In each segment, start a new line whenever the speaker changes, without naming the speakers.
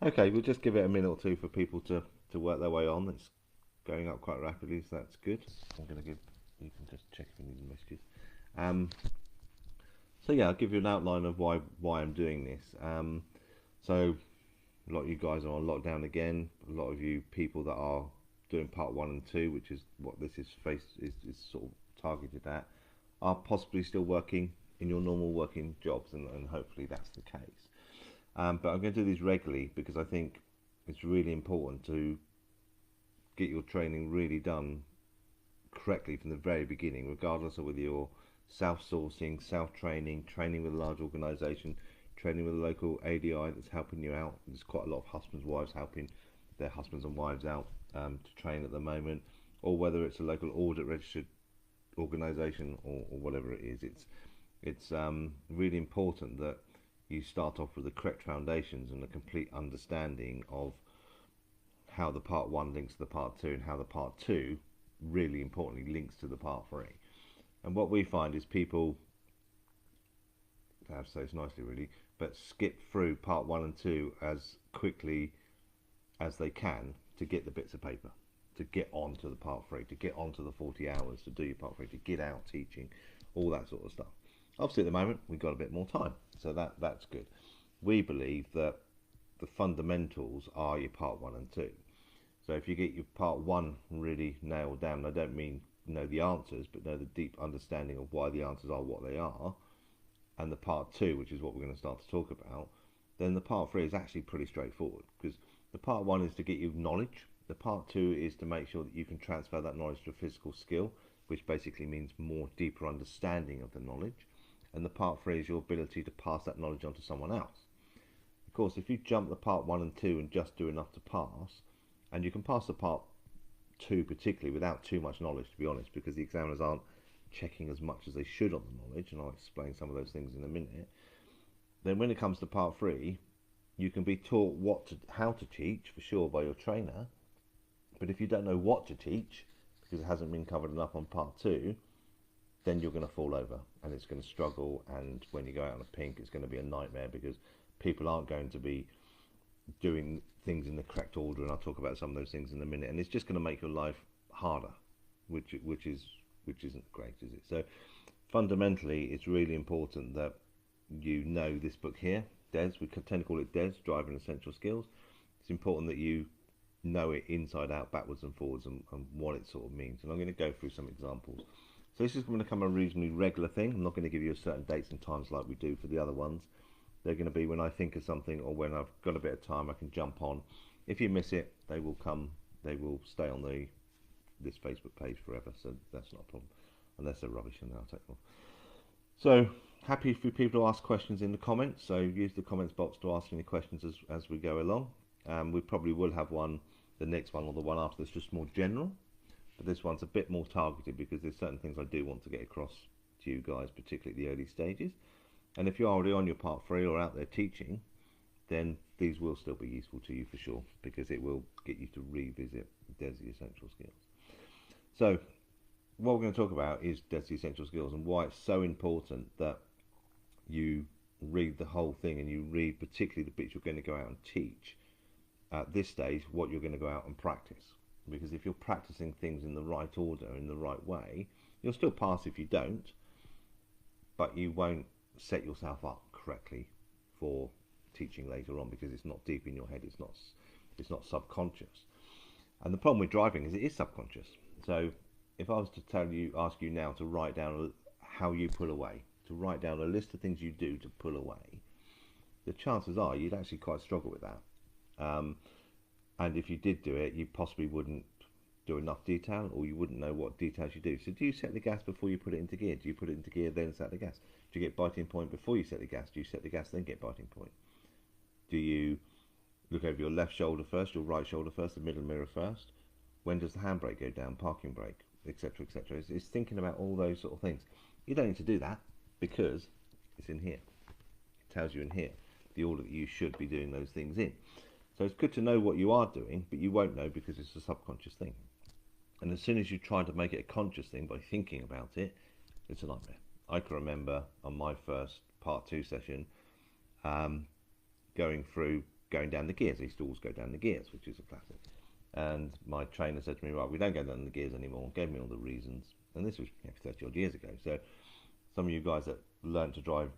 Okay, we'll just give it a minute or two for people to work their way on. It's going up quite rapidly, so that's good. I'm going to give, you can just check if you need messages. Um, so yeah, I'll give you an outline of why I'm doing this. So a lot of you guys are on lockdown again. A lot of you people that are doing part one and two, which is what this is sort of targeted at, are possibly still working in your normal working jobs, and hopefully that's the case. But I'm going to do these regularly because I think it's really important to get your training really done correctly from the very beginning, regardless of whether you're self-sourcing, self-training, training with a large organisation, training with a local ADI that's helping you out. There's quite a lot of husbands, wives helping their husbands and wives out to train at the moment, or whether it's a local audit registered organisation or whatever it is. It's really important that you start off with the correct foundations and a complete understanding of how the part one links to the part two and how the part two, really importantly, links to the part three. And what we find is people, perhaps so nicely really, but skip through part one and two as quickly as they can to get the bits of paper, to get on to the part three, to get on to the 40 hours to do your part three, to get out teaching, all that sort of stuff. Obviously, at the moment, we've got a bit more time, so that's good. We believe that the fundamentals are your part one and two. So if you get your part one really nailed down, I don't mean know the answers, but know the deep understanding of why the answers are what they are, and the part two, which is what we're going to start to talk about, then the part three is actually pretty straightforward because the part one is to get you knowledge. The part two is to make sure that you can transfer that knowledge to a physical skill, which basically means more deeper understanding of the knowledge. And the part three is your ability to pass that knowledge on to someone else. Of course, if you jump the part one and two and just do enough to pass, and you can pass the part two particularly without too much knowledge, to be honest, because the examiners aren't checking as much as they should on the knowledge, and I'll explain some of those things in a minute. Then when it comes to part three, you can be taught how to teach for sure by your trainer, but if you don't know what to teach because it hasn't been covered enough on part two, then you're going to fall over and it's going to struggle. And when you go out on a pink, it's going to be a nightmare because people aren't going to be doing things in the correct order. And I'll talk about some of those things in a minute. And it's just going to make your life harder, which isn't great, is it? So fundamentally, it's really important that you know this book here, DES. We tend to call it DES, Driving Essential Skills. It's important that you know it inside out, backwards and forwards, and what it sort of means. And I'm going to go through some examples. So this is going to become a reasonably regular thing. I'm not going to give you a certain dates and times like we do for the other ones. They're going to be when I think of something or when I've got a bit of time I can jump on. If you miss it, they will come. They will stay on this Facebook page forever, so that's not a problem. Unless they're rubbish, and then I'll take them off. So happy for people to ask questions in the comments. So use the comments box to ask any questions as we go along. We probably will have one, the next one or the one after that's just more general. But this one's a bit more targeted because there's certain things I do want to get across to you guys, particularly at the early stages. And if you're already on your part three or out there teaching, then these will still be useful to you for sure because it will get you to revisit DESI Essential Skills. So what we're going to talk about is DESI Essential Skills and why it's so important that you read the whole thing and you read particularly the bits you're going to go out and teach at this stage, what you're going to go out and practice. Because if you're practicing things in the right order, in the right way, you'll still pass if you don't, but you won't set yourself up correctly for teaching later on because it's not deep in your head, it's not subconscious. And the problem with driving is it is subconscious. So if I was to ask you now to write down how you pull away, to write down a list of things you do to pull away, the chances are you'd actually quite struggle with that. And if you did do it, you possibly wouldn't do enough detail, or you wouldn't know what details you do. So do you set the gas before you put it into gear? Do you put it into gear then set the gas? Do you get biting point before you set the gas? Do you set the gas then get biting point? Do you look over your left shoulder first, your right shoulder first, the middle mirror first? When does the handbrake go down, parking brake, etc., etc.? It's thinking about all those sort of things. You don't need to do that because it's in here. It tells you in here the order that you should be doing those things in. So it's good to know what you are doing, but you won't know because it's a subconscious thing. And as soon as you try to make it a conscious thing by thinking about it, it's a nightmare. I can remember on my first part two session going through going down the gears. They still always go down the gears, which is a classic. And my trainer said to me, right, we don't go down the gears anymore. Gave me all the reasons. And this was 30 odd years ago. So some of you guys that learned to drive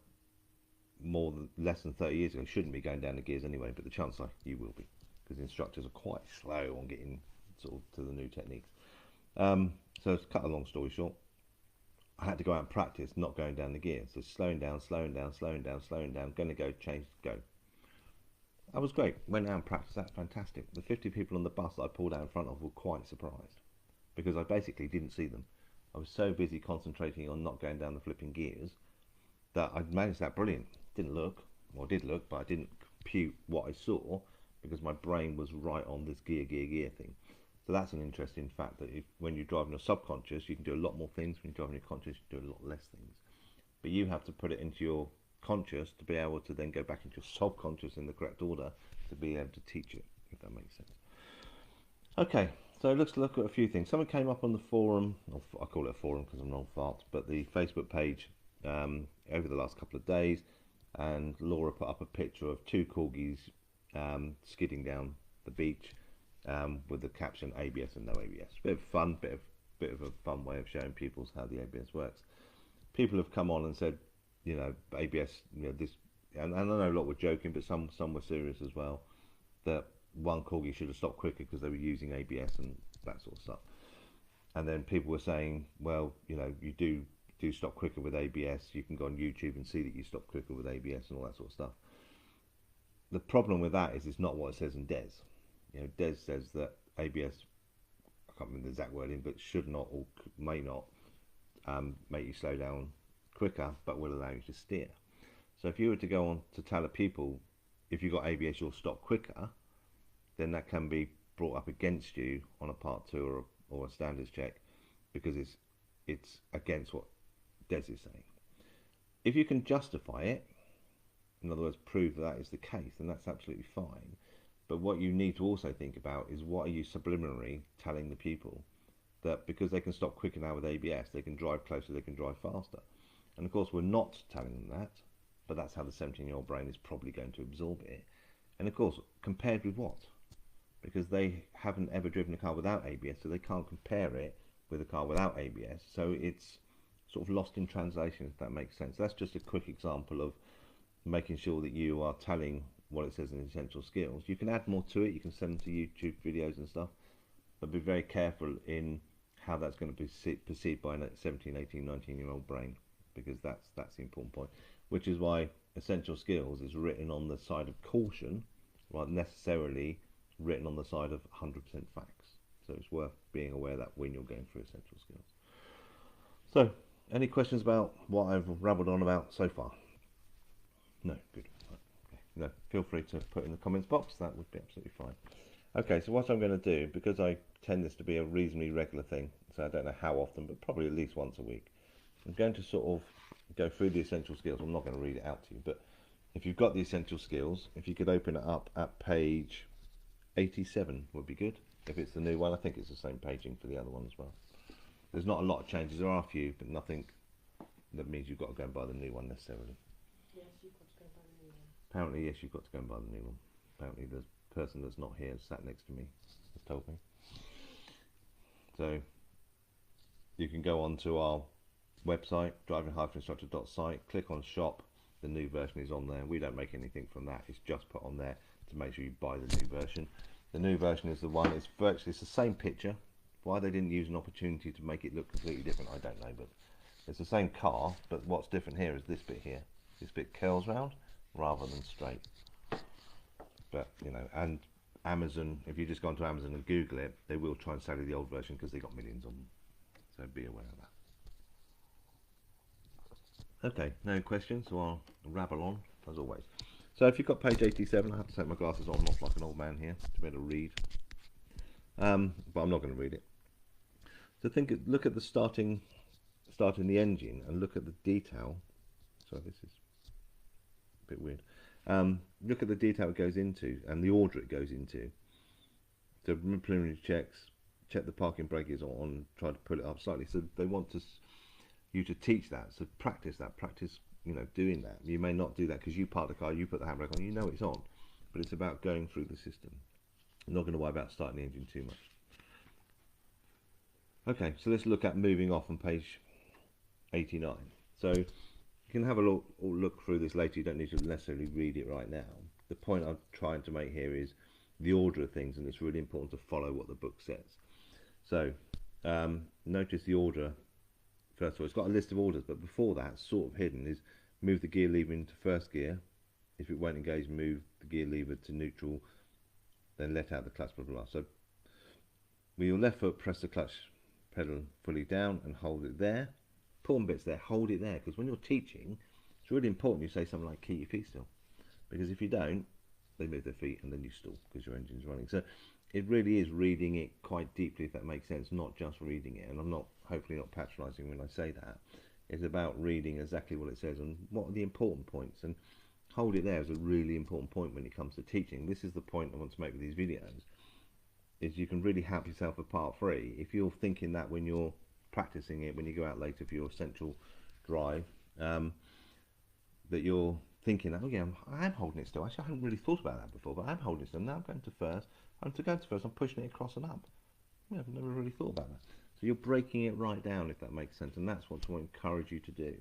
less than 30 years ago shouldn't be going down the gears anyway, but the chances are you will be, because the instructors are quite slow on getting sort of to the new techniques. So to cut a long story short, I had to go out and practice not going down the gears. So slowing down, slowing down, slowing down, slowing down, going to go, change, go. That was great. Went out and practiced that, fantastic. The 50 people on the bus that I pulled out in front of were quite surprised, because I basically didn't see them. I was so busy concentrating on not going down the flipping gears that I managed that brilliant. Didn't look, or did look, but I didn't compute what I saw because my brain was right on this gear thing. So that's an interesting fact, that when you're driving your subconscious, you can do a lot more things. When you're driving your conscious, you can do a lot less things. But you have to put it into your conscious to be able to then go back into your subconscious in the correct order to be able to teach it, if that makes sense. Okay, so let's look at a few things. Someone came up on the forum, or I call it a forum because I'm an old fart, but the Facebook page over the last couple of days, and Laura put up a picture of two corgis skidding down the beach with the caption ABS and no ABS. Bit of fun, bit of a fun way of showing people how the ABS works. People have come on and said, you know, ABS, you know, this, and I know a lot were joking, but some were serious as well, that one corgi should have stopped quicker because they were using ABS and that sort of stuff. And then people were saying, well, you know, you do stop quicker with ABS. You can go on YouTube and see that you stop quicker with ABS and all that sort of stuff. The problem with that is it's not what it says in DES. You know, DES says that ABS, I can't remember the exact wording, but should not or may not make you slow down quicker, but will allow you to steer. So if you were to go on to tell people, if you've got ABS, you'll stop quicker, then that can be brought up against you on a part 2 or a standards check, because it's against what DES is saying. If you can justify it, in other words, prove that is the case, then that's absolutely fine. But what you need to also think about is, what are you subliminally telling the people? That because they can stop quicker now with ABS, they can drive closer, they can drive faster. And of course, we're not telling them that, but that's how the 17-year-old brain is probably going to absorb it. And of course, compared with what? Because they haven't ever driven a car without ABS, so they can't compare it with a car without ABS. So it's sort of lost in translation, if that makes sense. That's just a quick example of making sure that you are telling what it says in essential skills. You can add more to it. You can send them to YouTube videos and stuff, but be very careful in how that's going to be perceived by a 17, 18, 19-year-old brain, because that's the important point, which is why essential skills is written on the side of caution, rather necessarily written on the side of 100% facts. So it's worth being aware that when you're going through essential skills. So, any questions about what I've rabbled on about so far? No, good. Okay. No, feel free to put in the comments box. That would be absolutely fine. Okay, so what I'm going to do, because I tend this to be a reasonably regular thing, so I don't know how often, but probably at least once a week, I'm going to sort of go through the essential skills. I'm not going to read it out to you, but if you've got the essential skills, if you could open it up at page 87 would be good. If it's the new one, I think it's the same paging for the other one as well. There's not a lot of changes. There are a few, but nothing that means you've got to go and buy the new one necessarily.
Yes, you've got to go buy the new one.
Apparently, yes, you've got to go and buy the new one. Apparently, the person that's not here sat next to me has told me. So you can go on to our website, driving-instructor.site, click on shop. The new version is on there. We don't make anything from that. It's just put on there to make sure you buy the new version. The new version is the one. It's virtually the same picture. Why they didn't use an opportunity to make it look completely different, I don't know, but it's the same car, but what's different here is this bit here. This bit curls round rather than straight. But, you know, and Amazon, if you just go onto Amazon and Google it, they will try and sell you the old version because they got millions of them. So be aware of that. Okay, no questions, so I'll rabble on, as always. So if you've got page 87, I have to take my glasses on and off like an old man here to be able to read. But I'm not going to read it. So look at the starting the engine and look at the detail. Sorry, this is a bit weird. Look at the detail it goes into and the order it goes into. So preliminary checks, check the parking brake is on, try to pull it up slightly. So they want you to teach that. So practice that. Practice, you know, doing that. You may not do that because you park the car, you put the handbrake on, you know it's on. but it's about going through the system. I'm not going to worry about starting the engine too much. Okay, so let's look at moving off on page 89. So you can have a look through this later. You don't need to necessarily read it right now. The point I'm trying to make here is the order of things, and it's really important to follow what the book says. So notice the order. First of all, it's got a list of orders, but before that, sort of hidden, is move the gear lever into first gear. If it won't engage, move the gear lever to neutral, then let out the clutch, blah, blah, blah. So with your left foot, press the clutch pedal fully down and hold it there. Important bits there, hold it there, because when you're teaching, it's really important you say something like keep your feet still, because if you don't, they move their feet and then you stall because your engine's running. So it really is reading it quite deeply, if that makes sense, not just reading it. And I'm not, hopefully not patronising when I say that. It's about reading exactly what it says and what are the important points, and hold it there is a really important point when it comes to teaching. This is the point I want to make with these videos, is you can really help yourself with part 3 if you're thinking that when you're practicing it, when you go out later for your central drive, that you're thinking, oh yeah, I am holding it still. Actually, I haven't really thought about that before, but I'm holding it still. Now I'm going to first. I'm pushing it across and up. Yeah, I've never really thought about that. So you're breaking it right down, if that makes sense, and that's what I want to encourage you to do,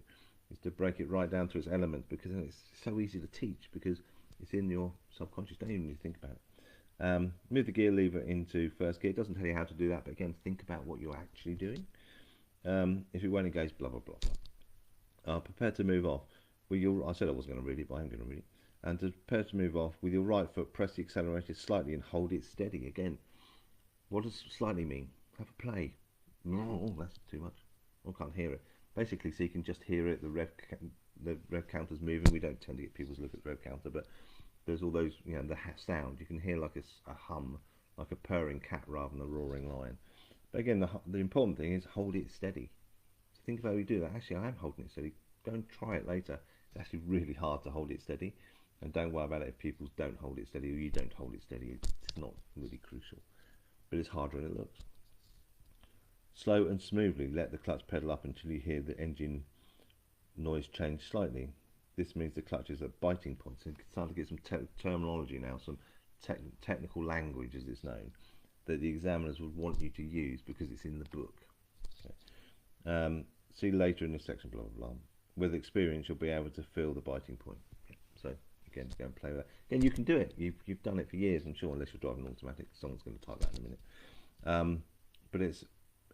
is to break it right down to its elements, because then it's so easy to teach, because it's in your subconscious. Don't even really think about it. Move the gear lever into first gear. It doesn't tell you how to do that, but again, think about what you're actually doing. If it won't engage, blah, blah, blah, blah. Prepare to move off. With your, I said I wasn't going to read it, but I'm going to read it. And to prepare to move off, with your right foot, press the accelerator slightly and hold it steady. Again, what does slightly mean? Have a play. No, that's too much. I can't hear it. Basically, so you can just hear it. The rev counter's moving. We don't tend to get people to look at the rev counter, but there's all those, you know, the sound. You can hear like a hum, like a purring cat rather than a roaring lion. But again, the important thing is hold it steady. So think about how you do that. Actually, I am holding it steady. Go and try it later. It's actually really hard to hold it steady. And don't worry about it if people don't hold it steady or you don't hold it steady. It's not really crucial. But it's harder than it looks. Slow and smoothly let the clutch pedal up until you hear the engine noise change slightly. This means the clutch is at biting points. And it's starting to get some terminology now, some technical language as it's known, that the examiners would want you to use because it's in the book. Okay. See later in this section, blah, blah, blah. With experience, you'll be able to feel the biting point. Okay. So again, go and play with that. Again, you can do it. You've done it for years, I'm sure, unless you're driving automatic. Someone's going to type that in a minute. But it's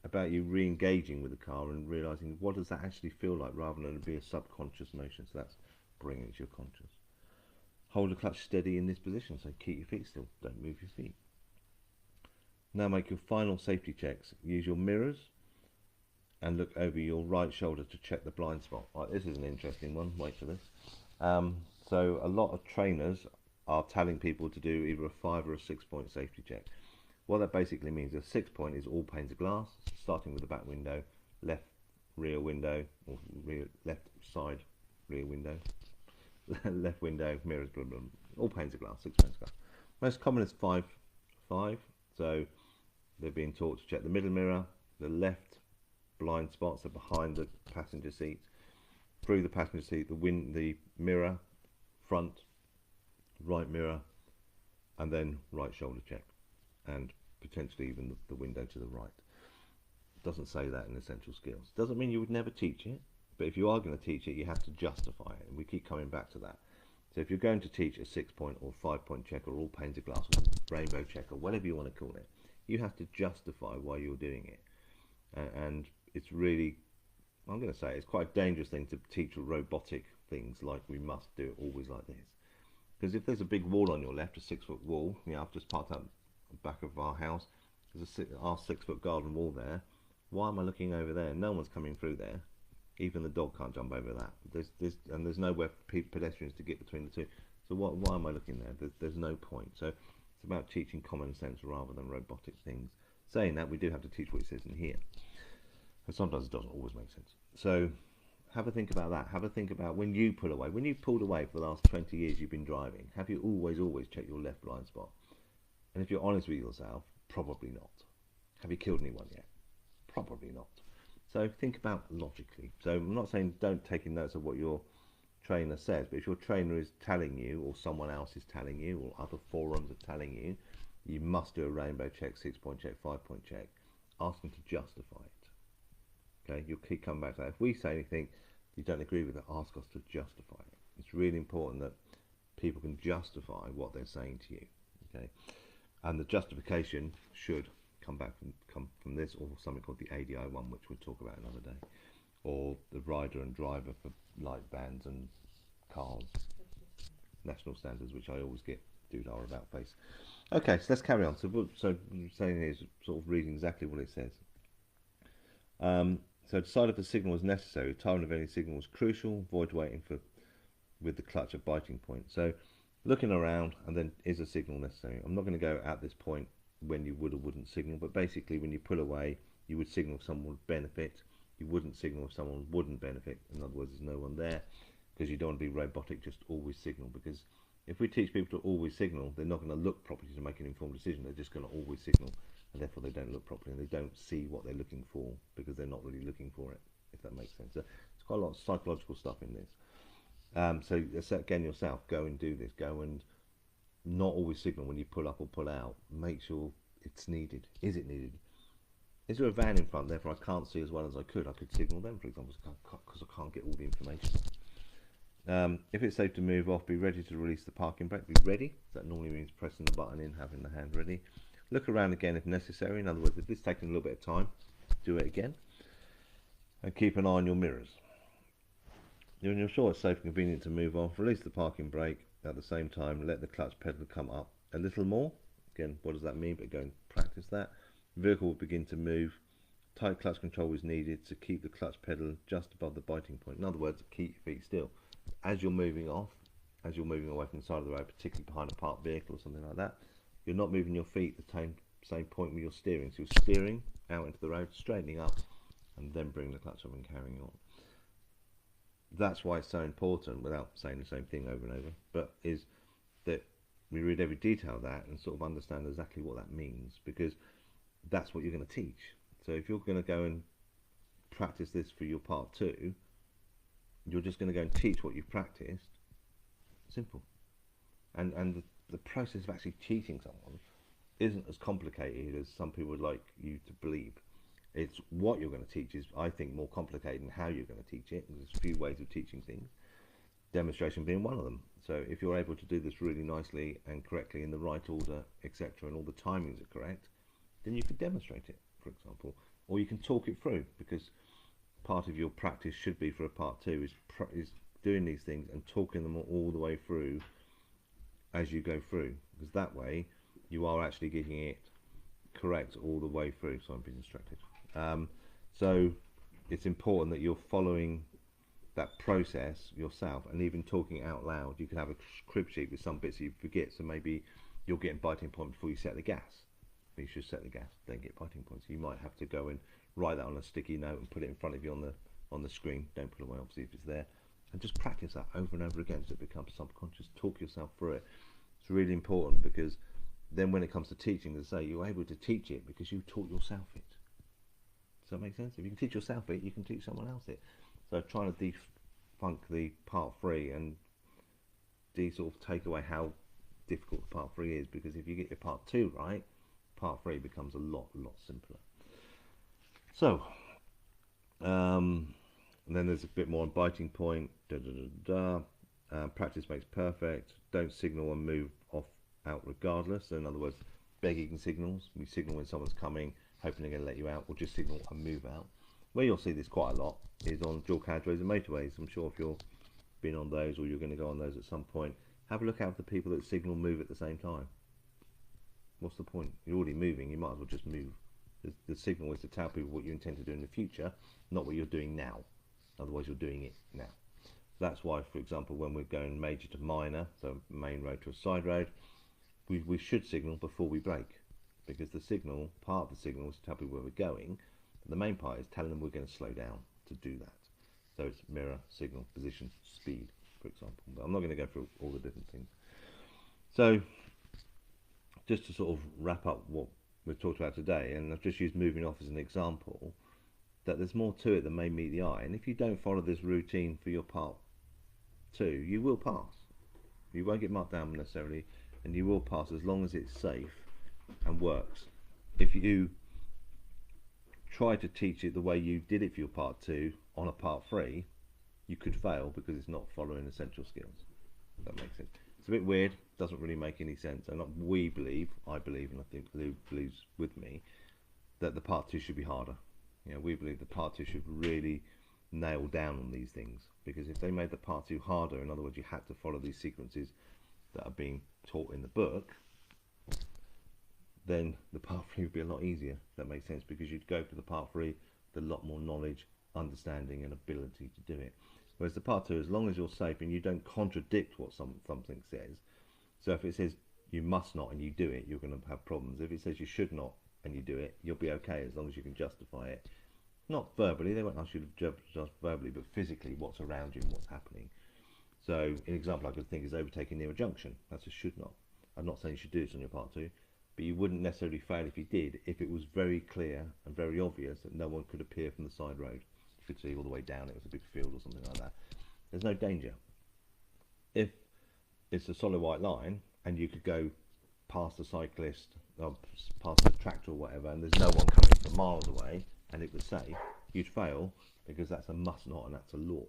about you re-engaging with the car and realising what does that actually feel like, rather than be a subconscious motion. So that's bringing it to your conscious. Hold the clutch steady in this position, so keep your feet still, don't move your feet. Now make your final safety checks. Use your mirrors and look over your right shoulder to check the blind spot. Right, this is an interesting one, wait for this. So a lot of trainers are telling people to do either a 5 or a 6 point safety check. What that basically means, a 6 point is all panes of glass, starting with the back window, left rear window, or left side rear window, left window, mirrors, blah, blah, blah, all panes of glass, 6 panes of glass. Most common is 5, so they're being taught to check the middle mirror, the left blind spots are behind the passenger seat, through the passenger seat, the mirror, front, right mirror, and then right shoulder check, and potentially even the window to the right. Doesn't say that in essential skills. Doesn't mean you would never teach it, but if you are going to teach it, you have to justify it, and we keep coming back to that. So if you're going to teach a 6 point or 5 point check, or all panes of glass, or rainbow check, or whatever you want to call it, you have to justify why you're doing it. And it's really, I'm going to say, it's quite a dangerous thing to teach robotic things like we must do it always like this. Because if there's a big wall on your left, a 6 foot wall, you know, I've just parked out the back of our house, there's our 6 foot garden wall there. Why am I looking over there? No one's coming through there. Even the dog can't jump over that. There's nowhere for pedestrians to get between the two. So why am I looking there? There's no point. So it's about teaching common sense rather than robotic things. Saying that, we do have to teach what it says in here. And sometimes it doesn't always make sense. So have a think about that. Have a think about when you pull away. When you've pulled away for the last 20 years you've been driving, have you always checked your left blind spot? And if you're honest with yourself, probably not. Have you killed anyone yet? Probably not. So think about logically. So I'm not saying don't take in notes of what your trainer says, but if your trainer is telling you, or someone else is telling you, or other forums are telling you, you must do a rainbow check, 6-point check, 5-point check, ask them to justify it. Okay, you'll keep coming back to that. If we say anything you don't agree with it, ask us to justify it. It's really important that people can justify what they're saying to you. Okay, and the justification should come from this, or something called the ADI one, which we'll talk about another day, or the rider and driver for light bands and cars, national standards, which I always get doodah about face. Okay, so let's carry on. So saying here is sort of reading exactly what it says. So decide if a signal was necessary. Timing of any signal was crucial. Avoid waiting with the clutch at biting point. So looking around, and then is a signal necessary? I'm not going to go at this point when you would or wouldn't signal, but basically when you pull away, you would signal if someone would benefit. You wouldn't signal if someone wouldn't benefit. In other words, there's no one there, because you don't want to be robotic, just always signal. Because if we teach people to always signal, they're not going to look properly to make an informed decision. They're just going to always signal, and therefore they don't look properly, and they don't see what they're looking for, because they're not really looking for it, if that makes sense. So it's quite a lot of psychological stuff in this. So again, yourself, go and do this. Go and not always signal when you pull up or pull out. Make sure it's needed. Is it needed? Is there a van in front, therefore I can't see as well as I could? I could signal them, for example, because I can't get all the information. If it's safe to move off, be ready to release the parking brake. Be ready. That normally means pressing the button in, having the hand ready. Look around again if necessary. In other words, if it's taking a little bit of time, do it again. And keep an eye on your mirrors. When you're sure it's safe and convenient to move off, release the parking brake. At the same time, let the clutch pedal come up a little more. Again, what does that mean? But go and practice that. The vehicle will begin to move. Tight clutch control is needed to keep the clutch pedal just above the biting point. In other words, keep your feet still. As you're moving off, as you're moving away from the side of the road, particularly behind a parked vehicle or something like that, you're not moving your feet at the same point where you're steering. So you're steering out into the road, straightening up, and then bringing the clutch up and carrying on. That's why it's so important, without saying the same thing over and over, but is that we read every detail of that and sort of understand exactly what that means, because that's what you're going to teach. So if you're going to go and practice this for your part 2, you're just going to go and teach what you've practiced. Simple. And the process of actually teaching someone isn't as complicated as some people would like you to believe. It's what you're going to teach is, I think, more complicated than how you're going to teach it. There's a few ways of teaching things, demonstration being one of them. So if you're able to do this really nicely and correctly in the right order, etc., and all the timings are correct, then you could demonstrate it, for example, or you can talk it through, because part of your practice should be for a part 2 is doing these things and talking them all the way through as you go through, because that way you are actually getting it correct all the way through. So I'm being distracted. So it's important that you're following that process yourself, and even talking out loud. You could have a crib sheet with some bits you forget, so maybe you're getting biting point before you set the gas. You should set the gas, then get biting points. You might have to go and write that on a sticky note and put it in front of you on the screen. Don't put it away, obviously, if it's there, and just practice that over and over again so it becomes subconscious. Talk yourself through it. It's really important, because then when it comes to teaching, as I say, you're able to teach it because you taught yourself it. Does that make sense? If you can teach yourself it, you can teach someone else it. So trying to defunk the part 3 and sort of take away how difficult the part 3 is, because if you get your part 2 right, part 3 becomes a lot simpler. So and then there's a bit more on biting point. Practice makes perfect. Don't signal and move off out regardless. So in other words, begging signals. We signal when someone's coming, hoping they're going to let you out, or just signal and move out. Where you'll see this quite a lot is on dual carriageways and motorways. I'm sure if you've been on those, or you're going to go on those at some point, have a look out for the people that signal move at the same time. What's the point? You're already moving, you might as well just move. The signal is to tell people what you intend to do in the future, not what you're doing now. Otherwise you're doing it now. That's why, for example, when we're going major to minor, so main road to a side road, we should signal before we brake, because the signal, part of the signal is to tell people where we're going, but the main part is telling them we're going to slow down to do that. So it's mirror, signal, position, speed, for example. But I'm not going to go through all the different things. So just to sort of wrap up what we've talked about today, and I've just used moving off as an example, that there's more to it than may meet the eye. And if you don't follow this routine for your part 2, you will pass. You won't get marked down necessarily, and you will pass as long as it's safe and works. If you try to teach it the way you did it for your part 2 on a part 3, you could fail because it's not following essential skills. If that makes sense. It's a bit weird, doesn't really make any sense, and I believe, and I think Lou believes with me, that the part 2 should be harder. We believe the part 2 should really nail down on these things, because if they made the part 2 harder, in other words, you had to follow these sequences that are being taught in the book, then the part 3 would be a lot easier. If that makes sense, because you'd go for the part 3 with a lot more knowledge, understanding, and ability to do it. Whereas the part 2, as long as you're safe and you don't contradict what something says, so if it says you must not and you do it, you're going to have problems. If it says you should not and you do it, you'll be okay as long as you can justify it. Not verbally, they won't ask you to just verbally, but physically what's around you and what's happening. So an example I could think is overtaking near a junction. That's a should not. I'm not saying you should do this on your part 2, but you wouldn't necessarily fail if you did, if it was very clear and very obvious that no one could appear from the side road. You could see all the way down, it was a big field or something like that. There's no danger. If it's a solid white line and you could go past the cyclist or past the tractor or whatever, and there's no one coming from miles away and it was safe, you'd fail because that's a must not and that's a law.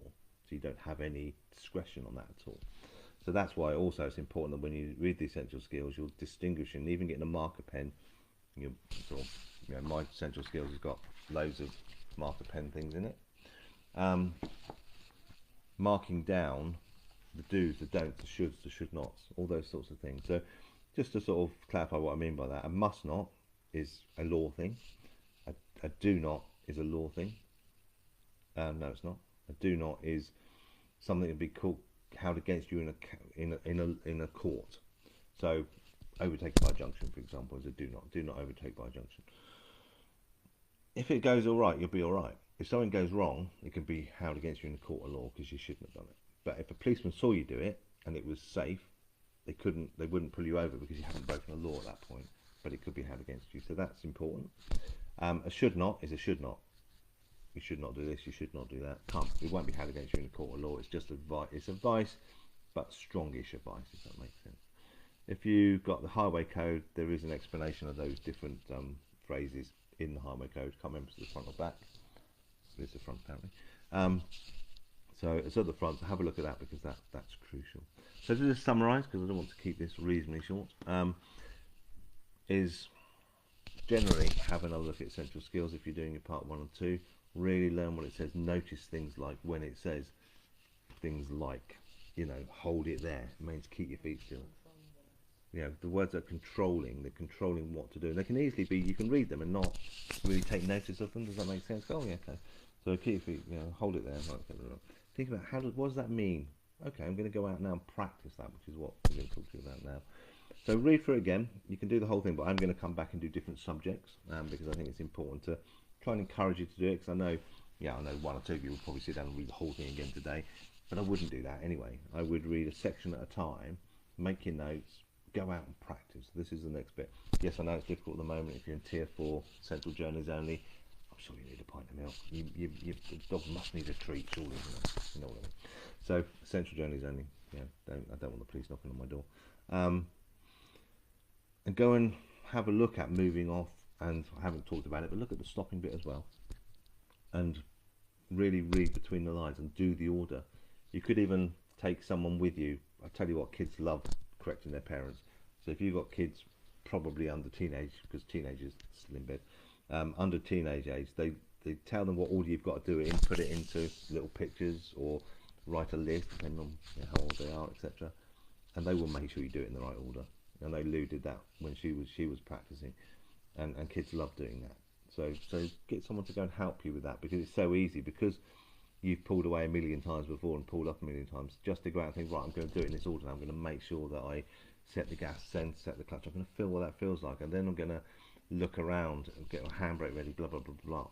So you don't have any discretion on that at all. So that's why also it's important that when you read the essential skills, you're distinguishing, even getting a marker pen. My essential skills has got loads of marker pen things in it. Marking down the do's, the don'ts, the shoulds, the should nots, all those sorts of things. So just to sort of clarify what I mean by that, a must not is a law thing. A do not is a law thing. No, it's not. A do not is something that would be held against you in a court. So overtaken by a junction, for example, is a do not. Do not overtake by a junction. If it goes all right, you'll be all right. If something goes wrong, it can be held against you in a court of law because you shouldn't have done it. But if a policeman saw you do it and it was safe, they wouldn't pull you over because you haven't broken a law at that point. But it could be held against you, so that's important. A should not is a should not. You should not do this. You should not do that. It won't be held against you in a court of law. It's just advice. It's advice, but strongish advice, if that makes sense. If you've got the highway code, there is an explanation of those different phrases in the highway code. Can't remember if it's the front or back. It's the front apparently. So it's at the front. So have a look at that because that's crucial. So to just summarise, because I don't want to keep this reasonably short, is generally have another look at essential skills if you're doing your part 1 and 2. Really learn what it says. Notice things like when it says things like, hold it there. It means keep your feet still. The words are controlling. They're controlling what to do. And they can easily be, you can read them and not really take notice of them. Does that make sense? Oh, yeah, okay. So keep your feet, hold it there. Think about what does that mean? Okay, I'm going to go out now and practice that, which is what we're going to talk to you about now. So read through it again. You can do the whole thing, but I'm going to come back and do different subjects because I think it's important to try and encourage you to do it. Because I know one or two of you will probably sit down and read the whole thing again today, but I wouldn't do that anyway. I would read a section at a time, make your notes, go out and practice. This is the next bit. Yes, I know it's difficult at the moment if you're in Tier 4, Central Journeys only. I'm sure you need a pint of milk. The dog must need a treat, surely. You know what I mean. So, Central Journeys only. I don't want the police knocking on my door. And go and have a look at moving off, and I haven't talked about it, but look at the stopping bit as well. And really read between the lines and do the order. You could even take someone with you. I tell you what, kids love correcting their parents. So if you've got kids probably under teenage, because teenagers still in bed, under teenage age, they tell them what order you've got to do it in, put it into little pictures or write a list depending on how old they are, etc. And they will make sure you do it in the right order. And they Lou did that when she was practicing, and kids love doing that. So get someone to go and help you with that, because it's so easy, because you've pulled away a million times before and pulled up a million times, just to go out and think, right, I'm going to do it in this order, and I'm going to make sure that I set the gas, then set the clutch, I'm going to feel what that feels like, and then I'm going to look around and get my handbrake ready, blah blah blah blah.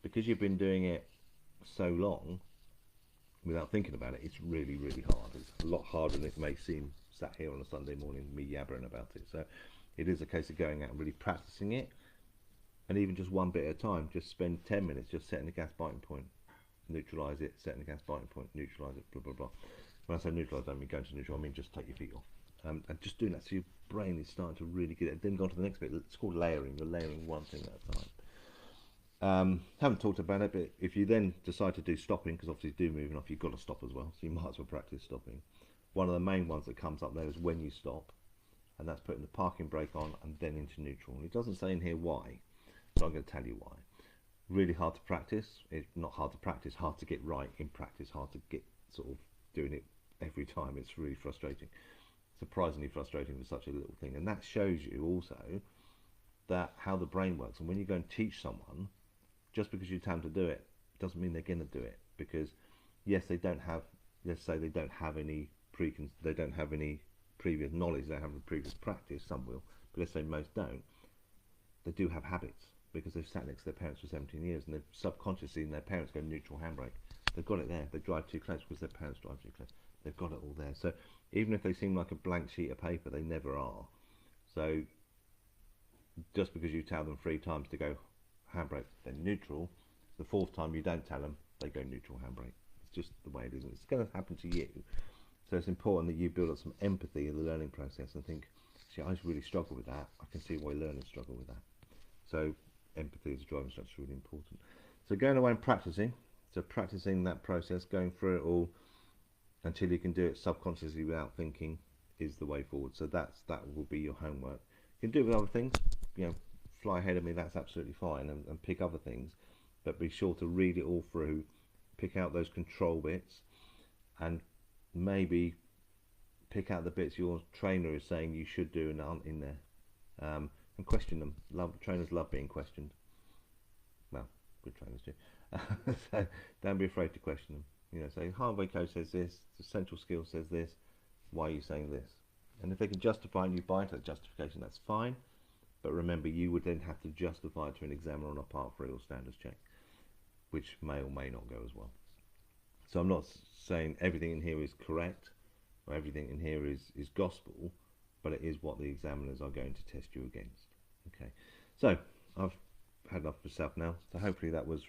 Because you've been doing it so long without thinking about it, it's really, really hard. It's a lot harder than it may seem sat here on a Sunday morning, me yabbering about it. So it is a case of going out and really practicing it, and even just one bit at a time. Just spend 10 minutes just setting the gas biting point, neutralise it, setting the gas biting point, neutralise it, blah blah blah. When I say neutral, I don't mean going to neutral, I mean just take your feet off. And just doing that, so your brain is starting to really get it. Then go on to the next bit. It's called layering. You're layering one thing at a time. Haven't talked about it, but if you then decide to do stopping, because obviously do moving off, you've got to stop as well, so you might as well practice stopping. One of the main ones that comes up there is when you stop, and that's putting the parking brake on and then into neutral. And it doesn't say in here why, so I'm going to tell you why. Really hard to practice. It's not hard to practice, hard to get right in practice, hard to get sort of doing it every time. It's really frustrating, surprisingly frustrating for such a little thing. And that shows you also that how the brain works. And when you go and teach someone, just because you tell them to do it doesn't mean they're going to do it, because yes, they don't have, let's say they don't have any previous knowledge, they have a previous practice, some will, but let's say most don't, they do have habits because they've sat next to their parents for 17 years and they've subconsciously seen their parents go neutral handbrake. They've got it there. They drive too close because their parents drive too close. They've got it all there. So even if they seem like a blank sheet of paper, they never are. So just because you tell them 3 times to go handbrake, then neutral, the 4th time you don't tell them, they go neutral handbrake. It's just the way it is, and it's going to happen to you. So it's important that you build up some empathy in the learning process and think, see, I really struggle with that. I can see why learners struggle with that. So empathy as a driving instructor is really important. So going away and practicing, so practicing that process, going through it all until you can do it subconsciously without thinking, is the way forward. So that will be your homework. You can do it with other things, fly ahead of me, that's absolutely fine, and pick other things, but be sure to read it all through, pick out those control bits, and maybe pick out the bits your trainer is saying you should do and aren't in there, and question them. Trainers love being questioned. Well, good trainers do. So don't be afraid to question them. Say, Hardway Coach says this, the Central Skill says this, why are you saying this? And if they can justify and you buy into that justification, that's fine. But remember, you would then have to justify it to an examiner on a Part 3 or standards check, which may or may not go as well. So I'm not saying everything in here is correct or everything in here is gospel, but it is what the examiners are going to test you against. Okay, so I've had enough of myself now, so hopefully that was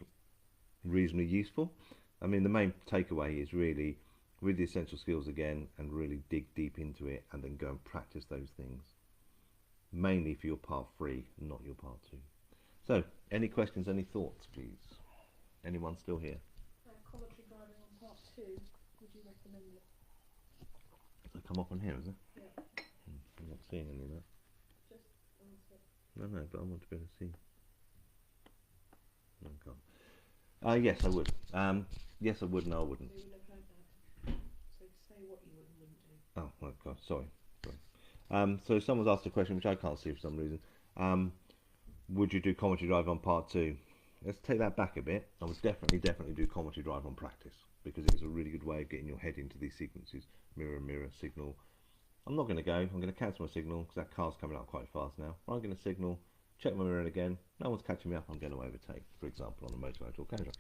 reasonably useful. I mean, the main takeaway is really read the essential skills again and really dig deep into it, and then go and practice those things, mainly for your Part 3, not your Part 2. So, any questions, any thoughts, please? Anyone still here?
Commentary driving on Part 2, would you recommend it?
Does it come up on here, is it?
Yeah.
I'm not seeing any of that.
Just answer.
No, but I want to be able to see. No, I can't. Yes, I would. Yes, I would. No, I wouldn't.
So you never heard that. So say what you would and wouldn't do.
Oh, my God, sorry. So someone's asked a question which I can't see for some reason. Would you do commentary drive on Part 2? Let's take that back a bit. I would definitely do commentary drive on practice, because it is a really good way of getting your head into these sequences. Mirror, mirror, signal. I'm not going to go. I'm going to cancel my signal because that car's coming up quite fast now. I'm going to signal, check my mirror again. No one's catching me up. I'm going to overtake, for example, on a motorway or carriage.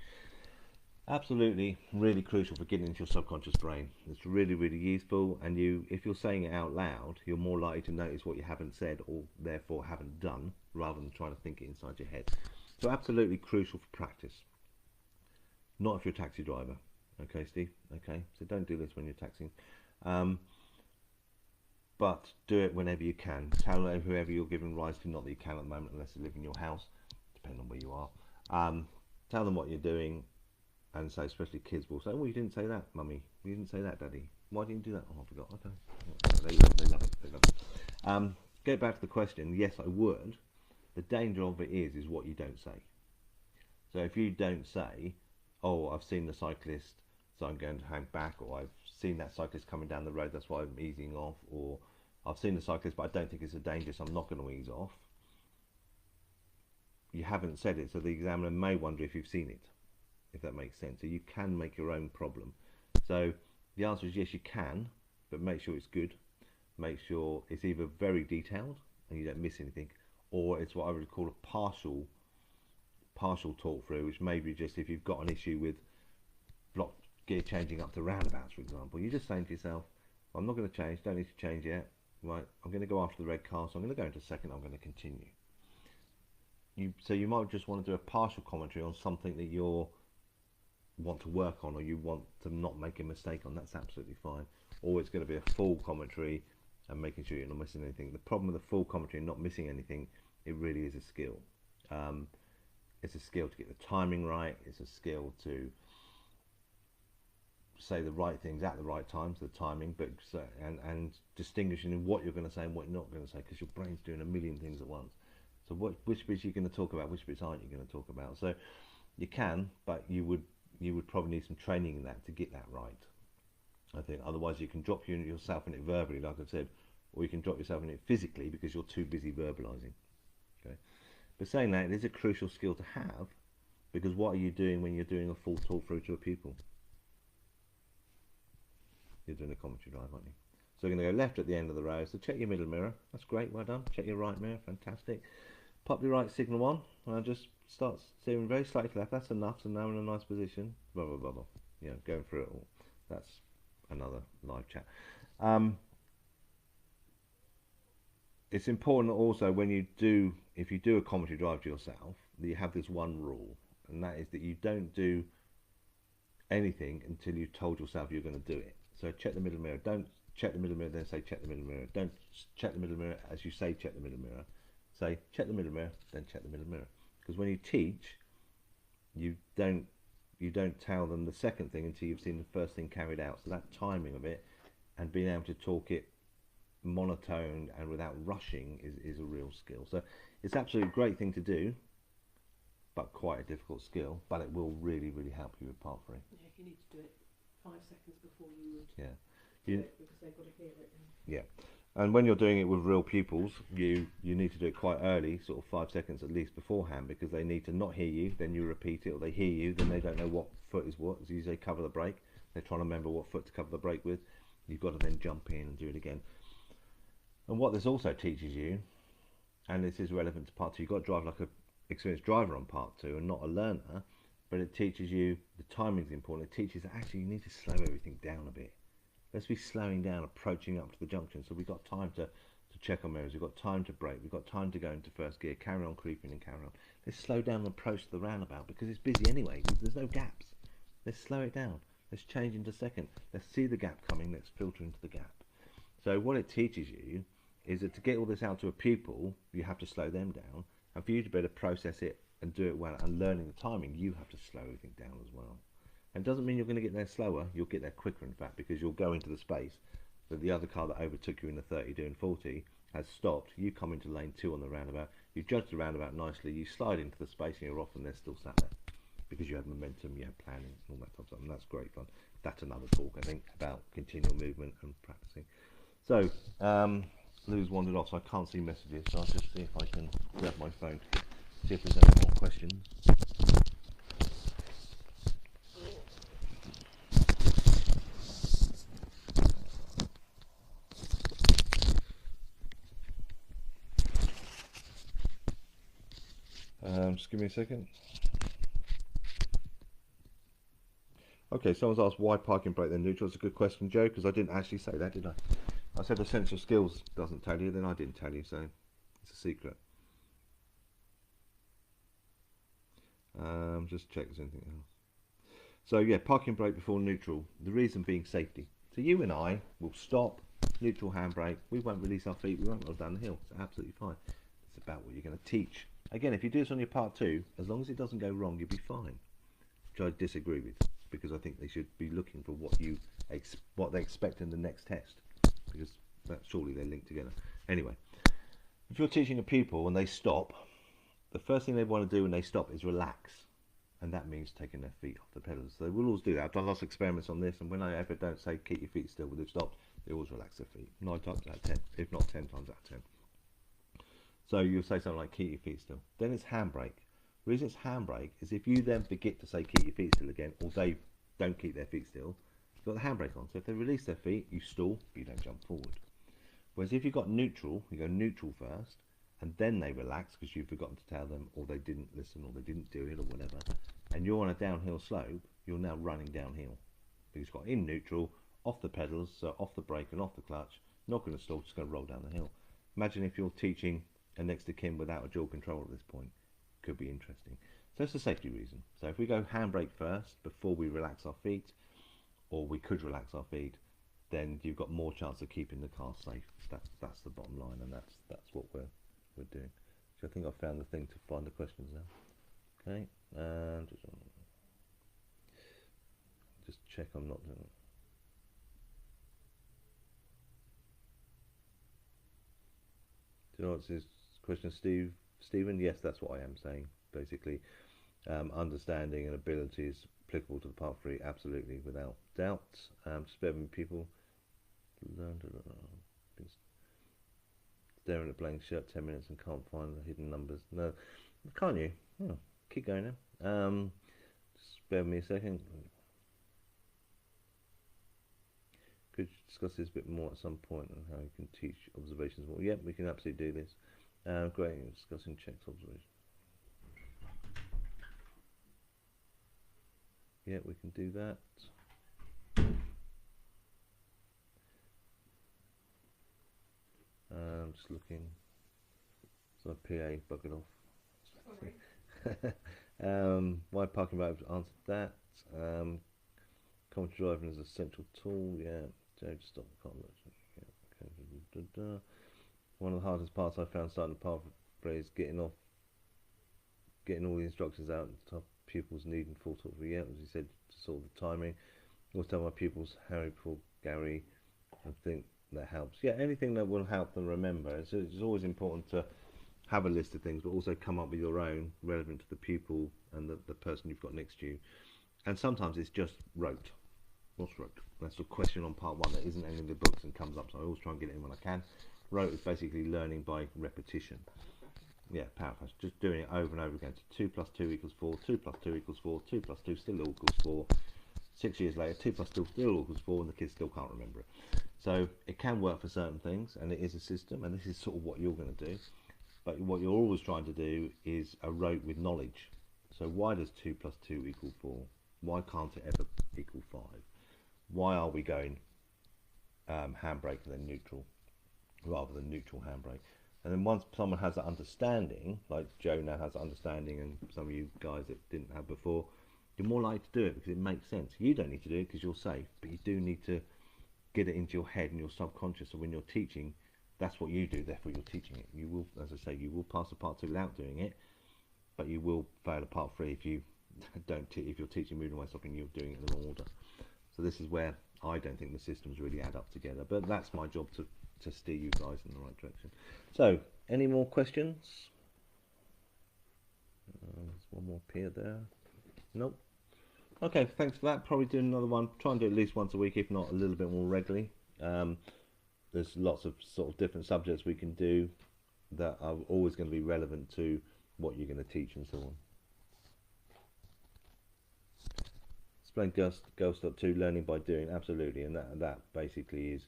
Absolutely, really crucial for getting into your subconscious brain. It's really, really useful, and if you're saying it out loud, you're more likely to notice what you haven't said or therefore haven't done, rather than trying to think it inside your head. So absolutely crucial for practice. Not if you're a taxi driver. Okay, Steve? Okay, so don't do this when you're taxiing. But do it whenever you can. Tell whoever you're giving rides to, not that you can at the moment unless they live in your house, depending on where you are. Tell them what you're doing, and so especially kids will say, well, you didn't say that, Mummy. You didn't say that, Daddy. Why didn't you do that? Oh, I forgot. Okay. They love it. Get back to the question. Yes, I would. The danger of it is what you don't say. So if you don't say, oh, I've seen the cyclist, so I'm going to hang back, or I've seen that cyclist coming down the road, that's why I'm easing off, or I've seen the cyclist but I don't think it's a danger, so I'm not going to ease off. You haven't said it, so the examiner may wonder if you've seen it, if that makes sense. So you can make your own problem. So the answer is yes, you can, but make sure it's good. Make sure it's either very detailed and you don't miss anything, or it's what I would call a partial talk through, which may be just if you've got an issue with block gear changing up to roundabouts, for example. You're just saying to yourself, well, I'm not going to change, don't need to change yet. Right, I'm going to go after the red car, so I'm going to go into second, I'm going to continue. So you might just want to do a partial commentary on something that you're want to work on, or you want to not make a mistake on, that's absolutely fine. Always going to be a full commentary and making sure you're not missing anything. The problem with the full commentary and not missing anything, it really is a skill. It's a skill to get the timing right. It's a skill to say the right things at the right times, the timing, but and distinguishing what you're going to say and what you're not going to say, because your brain's doing a million things at once. So which bits you're going to talk about, which bits aren't you going to talk about? So you can, but you would probably need some training in that to get that right. I think otherwise you can drop yourself in it verbally, like I've said, or you can drop yourself in it physically because you're too busy verbalizing. Okay, but saying that, it is a crucial skill to have, because what are you doing when you're doing a full talk through to a pupil? You're doing a commentary drive, aren't you? So we're going to go left at the end of the row. So check your middle mirror. That's great, well done. Check your right mirror, fantastic. Pop your right signal on, and I'll just start steering very slightly to left. That's enough, so now we're in a nice position. Blah, blah, blah, blah. You know, going through it all. That's another live chat. It's important also when you do, if you do a commentary drive to yourself, that you have this one rule, and that is that you don't do anything until you've told yourself you're going to do it. So check the middle mirror. Don't check the middle mirror, then say check the middle mirror. Don't check the middle mirror as you say check the middle mirror. Say check the middle mirror, then check the middle mirror. Because when you teach, you don't tell them the second thing until you've seen the first thing carried out. So that timing of it and being able to talk it monotone and without rushing is a real skill. So it's absolutely a great thing to do, but quite a difficult skill, but it will really, really help you with part 3.
Yeah, if you need to do it 5 seconds before you would
Yeah.
do it, because they've got to hear it.
Yeah. And when you're doing it with real pupils, you need to do it quite early, sort of 5 seconds at least beforehand, because they need to not hear you, then you repeat it, or they hear you, then they don't know what foot is what. As you say, cover the brake. They're trying to remember what foot to cover the brake with. You've got to then jump in and do it again. And what this also teaches you, and this is relevant to part 2, you've got to drive like an experienced driver on part 2 and not a learner, but it teaches you the timing is important. It teaches that actually you need to slow everything down a bit. Let's be slowing down, approaching up to the junction. So we've got time to check on mirrors, we've got time to brake, we've got time to go into first gear, carry on creeping and carry on. Let's slow down and approach the roundabout because it's busy anyway. There's no gaps. Let's slow it down. Let's change into second. Let's see the gap coming. Let's filter into the gap. So what it teaches you is that to get all this out to a pupil, you have to slow them down. And for you to be able to process it and do it well and learning the timing, you have to slow everything down as well. And it doesn't mean you're going to get there slower. You'll get there quicker, in fact, because you'll go into the space that the other car that overtook you in the 30 doing 40 has stopped. You come into lane 2 on the roundabout. You judge the roundabout nicely. You slide into the space and you're off, and they're still sat there because you have momentum, you have planning, and all that type of stuff. And that's great fun. That's another talk, I think, about continual movement and practicing. So, Lou's wandered off, so I can't see messages. So I'll just see if I can grab my phone to see if there's any more questions. Just give me a second. Okay, someone's asked why parking brake then neutral. That's a good question, Joe, because I didn't actually say that, did I? I said essential skills doesn't tell you, then I didn't tell you, so it's a secret. Just check there's anything else. So yeah, parking brake before neutral. The reason being safety. So you and I will stop, neutral handbrake. We won't release our feet. We won't roll down the hill. It's absolutely fine. It's about what you're going to teach. Again, if you do this on your part 2, as long as it doesn't go wrong, you'll be fine. Which I disagree with, because I think they should be looking for what they expect in the next test, because that surely they're linked together. Anyway, if you're teaching a pupil and they stop, the first thing they want to do when they stop is relax, and that means taking their feet off the pedals. So they will always do that. I've done lots of experiments on this, and when I ever don't say keep your feet still when they've stopped, they always relax their feet. 9 times out of 10, if not 10 times out of 10. So you'll say something like keep your feet still. Then it's handbrake. The reason it's handbrake is if you then forget to say keep your feet still again, or they don't keep their feet still, you've got the handbrake on. So if they release their feet, you stall, but you don't jump forward. Whereas if you've got neutral, you go neutral first, and then they relax because you've forgotten to tell them, or they didn't listen, or they didn't do it, or whatever, and you're on a downhill slope, you're now running downhill. Because you've got in neutral, off the pedals, so off the brake and off the clutch, not going to stall, just going to roll down the hill. Imagine if you're teaching a next to kin without a dual control at this point. Could be interesting. So it's a safety reason. So if we go handbrake first before we relax our feet, or we could relax our feet, then you've got more chance of keeping the car safe. That's the bottom line, and that's what we're doing. So I think I've found the thing to find the questions now. Okay, and just check I'm not doing it. Do you know what's his question, Stephen? Yes, that's what I am saying. Basically, understanding and ability is applicable to the Part 3, absolutely, without doubt. Sparing people learn to staring at a blank shirt 10 minutes and can't find the hidden numbers. No, can't you? Oh, keep going now. Spare me a second. Could you discuss this a bit more at some point and how you can teach observations more? Yeah, we can absolutely do this. Great, discussing checks observations. Yeah, we can do that. I'm just looking. So PA buggered off. Why parking mode? Answered that. Commentary driving is a central tool. Yeah. Just stop. Yeah. Okay. One of the hardest parts I found starting the Part 3 is getting all the instructions out and top pupils needing full talk. Yeah, as you said, to sort of the timing. I always tell my pupils Harry before Gary. I think that helps. Yeah, anything that will help them remember. It's always important to have a list of things, but also come up with your own relevant to the pupil and the person you've got next to you. And sometimes it's just rote. What's rote? That's a question on Part 1 that isn't any of the books and comes up, so I always try and get it in when I can. Rote is basically learning by repetition. Yeah, paraphrase. Just doing it over and over again. So 2 plus 2 equals 4, 2 plus 2 equals 4, 2 plus 2 still equals 4. 6 years later, 2 plus 2 still equals 4, and the kids still can't remember it. So it can work for certain things, and it is a system, and this is sort of what you're going to do. But what you're always trying to do is a rote with knowledge. So why does 2 plus 2 equal 4? Why can't it ever equal 5? Why are we going handbrake and then neutral rather than neutral handbrake? And then once someone has that understanding, like Joe now has that understanding, and some of you guys that didn't have before, you're more likely to do it because it makes sense. You don't need to do it because you're safe, but you do need to get it into your head and your subconscious. So when you're teaching, that's what you do. Therefore, you're teaching it. You will, as I say, you will pass a Part 2 without doing it, but you will fail a Part 3 if you don't. If you're teaching moving away stopping, you're doing it in the wrong order. So this is where I don't think the systems really add up together. But that's my job to steer you guys in the right direction. So, any more questions? There's one more peer there. Nope. Okay, thanks for that. Probably do another one. Try and do it at least once a week, if not a little bit more regularly. There's lots of sort of different subjects we can do that are always going to be relevant to what you're going to teach and so on. Explain Girl Stop 2, learning by doing. Absolutely, and that basically is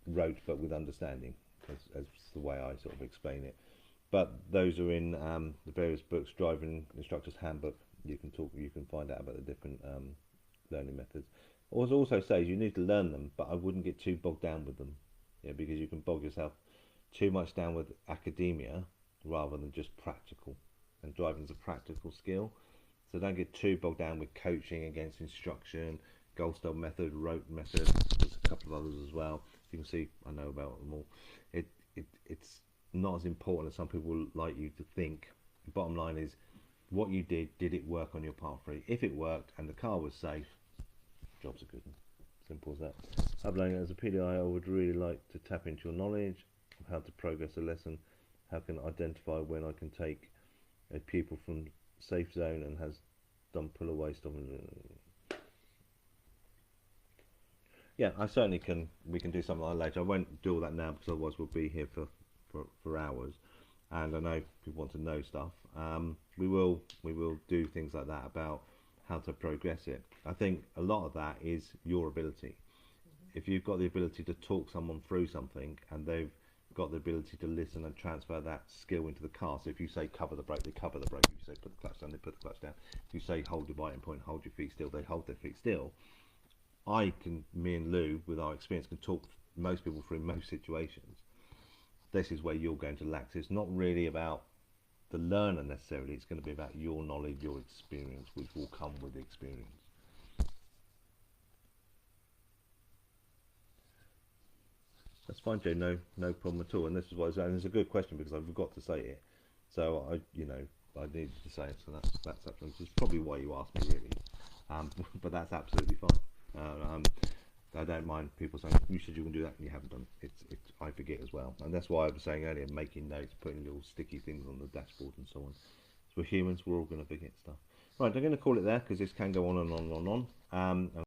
rote but with understanding, as the way I sort of explain it. But those are in the various books. Driving Instructor's Handbook. You can find out about the different learning methods. It also says you need to learn them, but I wouldn't get too bogged down with them. Yeah, because you can bog yourself too much down with academia rather than just practical. And driving is a practical skill, so don't get too bogged down with coaching against instruction, Gold Star method, rote method. There's a couple of others as well. You can see I know about them all. It's not as important as some people like you to think. The bottom line is, what you did it work on your Part 3? If it worked and the car was safe, job's a good one. Simple as that. Uploading it as a PDI, I would really like to tap into your knowledge of how to progress a lesson. How can I identify when I can take a pupil from safe zone and has done pull away stop? Yeah, I certainly can. We can do something like that later. I won't do all that now because otherwise we'll be here for hours. And I know people want to know stuff. We will do things like that about how to progress it. I think a lot of that is your ability. If you've got the ability to talk someone through something and they've got the ability to listen and transfer that skill into the car. So if you say cover the brake, they cover the brake. If you say put the clutch down, they put the clutch down. If you say hold your biting point, hold your feet still, they hold their feet still. Me and Lou, with our experience, can talk most people through most situations. This is where you're going to lack. It's not really about the learner necessarily. It's going to be about your knowledge, your experience, which will come with the experience. That's fine, Joe. No problem at all. And this is what and it's a good question because I forgot to say it. So I needed to say it. So that's absolutely, which is probably why you asked me really. But that's absolutely fine. I don't mind people saying you said you can do that and you haven't done it. It's I forget as well, and that's why I was saying earlier, making notes, putting little sticky things on the dashboard and so on. So we're humans, we're all going to forget stuff. Right, I'm going to call it there because this can go on and on and on.